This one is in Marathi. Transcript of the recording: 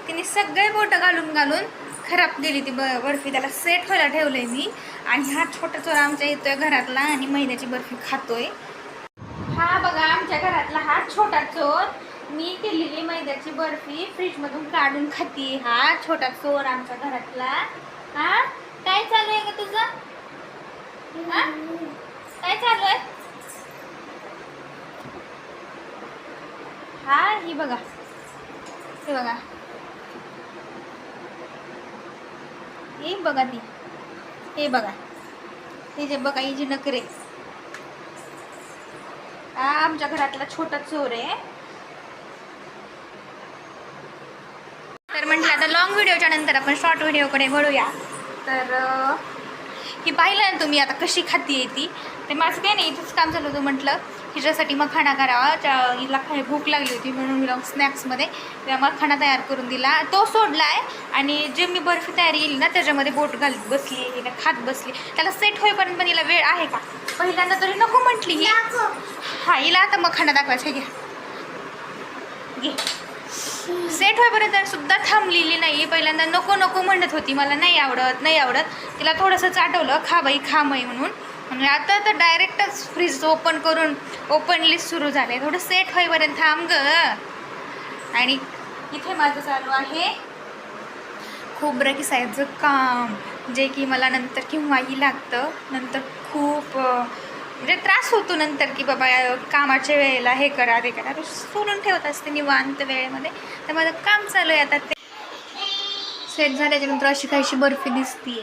तिने सगळे बोटं घालून घालून खराब दिली ती बर्फी. त्याला सेट व्हायला ठेवलंय मी. आणि हा छोटा चोर आमच्या येतोय घरातला आणि मैद्याची बर्फी खातोय. हा बघा आमच्या घरातला हा छोटा चोर. मी केलेली मैद्याची बर्फी फ्रीजमधून काढून खाती. हा छोटा चोर आमच्या घरातला. हा काय चालू आहे का तुझं? हा काय चालू आहे? हा ही बघा, हे बघा, हे बघा ती, हे बघा, हे जे बघा ही जी नखरे. हा आमच्या घरातला छोटा चोर आहे. तर म्हटलं आता लॉंग व्हिडिओच्या नंतर आपण शॉर्ट व्हिडिओकडे वळूया. तर ही पाहिलं ना तुम्ही आता कशी खाती ती. ते माझं काही नाही, इथंच काम झालं होतं. म्हटलं हिच्यासाठी मखाणा करावा. हिला काय भूक लागली होती म्हणून हिला स्नॅक्समध्ये मखाणा तयार करून दिला. तो सोडला आहे आणि जे मी बर्फी तयार येईल ना त्याच्यामध्ये बोट घालत बसली, हिला खात बसली. त्याला सेट होईपर्यंत पण हिला वेळ आहे का? पहिल्यांदा तरी नको म्हटली ही. हा हिला आता मखाणा दाखवायचा. घे घे. सेट होईपर्यंत सुद्धा थांबलेली नाही. पहिल्यांदा नको नको म्हणत होती, मला नाही आवडत नाही आवडत. तिला थोडंसं चाटवलं, खा बाई खा बाई म्हणून. आणि आता तर डायरेक्टच फ्रीज ओपन करून ओपनली सुरू झाले. थोडं सेट होईपर्यंत थांब ग. आणि इथे माझं चालू आहे खोबरं किसायचं काम, जे की मला नंतर केव्हाही लागतं. नंतर खूप म्हणजे त्रास होतो नंतर की बाबा कामाच्या वेळेला हे करा ते करा. सोडून ठेवत असते निवांत वेळेमध्ये. तर माझं काम चालू आहे आता. ते सेट झाल्याच्यानंतर अशी काहीशी बर्फी दिसते.